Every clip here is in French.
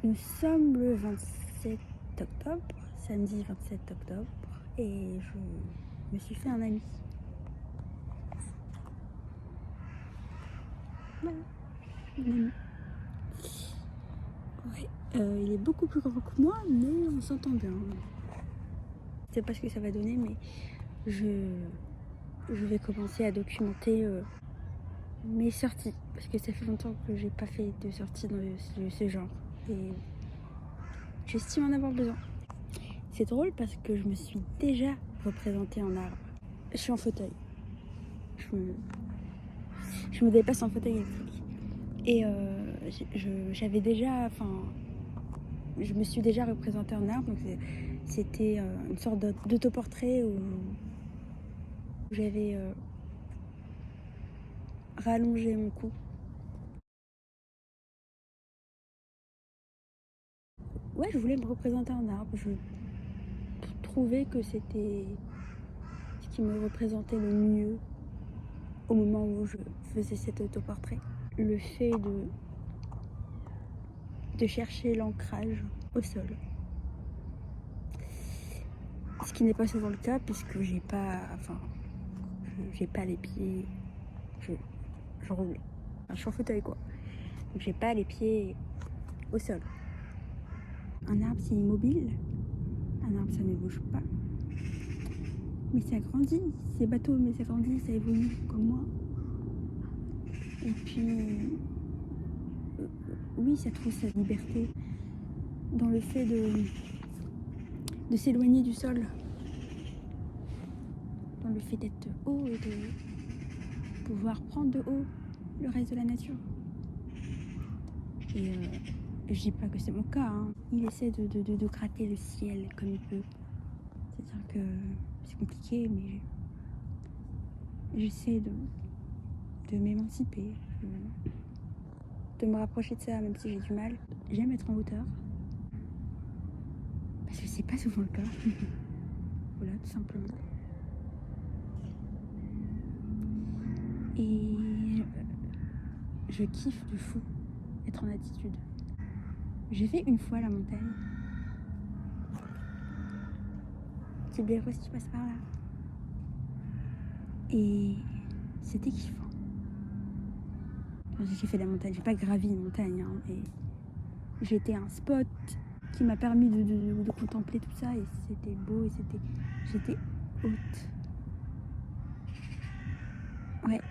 Nous sommes le 27 octobre, samedi 27 octobre, et je me suis fait un ami. Voilà, un ami. Ouais, il est beaucoup plus grand que moi, mais on s'entend bien. Je sais pas ce que ça va donner, mais je vais commencer à documenter mes sorties, parce que ça fait longtemps que j'ai pas fait de sorties dans ce genre, et j'estime en avoir besoin. C'est drôle parce que je me suis déjà représentée en arbre. Je suis en fauteuil. Je me déplace en fauteuil électrique. Et j'avais déjà, je me suis déjà représentée en arbre. Donc c'était une sorte d'autoportrait où j'avais rallongé mon cou. Ouais, je voulais me représenter en arbre. Je trouvais que c'était ce qui me représentait le mieux au moment où je faisais cet autoportrait. Le fait de chercher l'ancrage au sol. Ce qui n'est pas souvent le cas puisque j'ai pas les pieds, je roule. Je suis en fauteuil quoi. Donc j'ai pas les pieds au sol. Un arbre c'est immobile, un arbre ça ne bouge pas. Mais ça grandit, c'est bateau mais ça grandit, ça évolue comme moi. Et puis oui, ça trouve sa liberté dans le fait de s'éloigner du sol. Dans le fait d'être haut et de pouvoir prendre de haut le reste de la nature. Et je dis pas que c'est mon cas, hein. Il essaie de gratter le ciel comme il peut. C'est-à-dire que c'est compliqué, mais j'essaie de m'émanciper, de me rapprocher de ça, même si j'ai du mal. J'aime être en hauteur, parce que c'est pas souvent le cas. Voilà, tout simplement. Et je kiffe de fou être en altitude. J'ai fait une fois la montagne. Tibéros qui passe par là. Et c'était kiffant. J'ai kiffé la montagne, j'ai pas gravi une montagne, hein, mais j'étais à un spot qui m'a permis de contempler tout ça et c'était beau et j'étais haute. Ouais,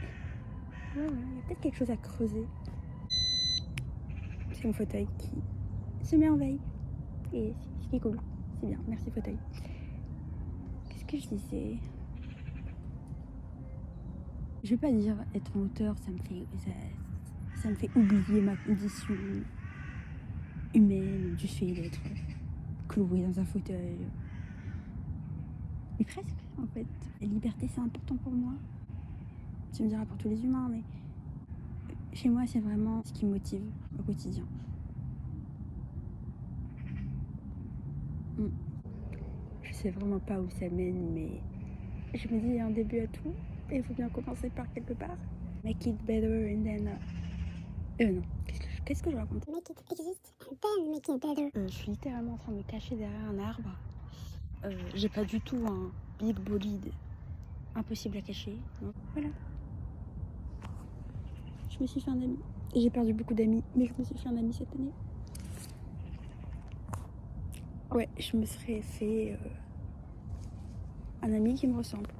il y a peut-être quelque chose à creuser. C'est mon fauteuil qui se met en veille et ce qui est cool, c'est bien, merci fauteuil. Qu'est-ce que je disais? Je vais pas dire être en hauteur, ça me fait oublier ma condition humaine du fait d'être clouée dans un fauteuil. Mais presque, en fait. La liberté, c'est important pour moi. Tu me diras pour tous les humains, mais chez moi, c'est vraiment ce qui me motive au quotidien. Je sais vraiment pas où ça mène, mais je me dis, il y a un début à tout, et il faut bien commencer par quelque part. Make it better and then... non, qu'est-ce que je raconte? Make it exist and then make it better. Je suis littéralement en train de me cacher derrière un arbre. J'ai pas du tout un big bolide impossible à cacher. Non. Voilà. Je me suis fait un ami. J'ai perdu beaucoup d'amis, mais je me suis fait un ami cette année. Ouais, je me serais fait un ami qui me ressemble.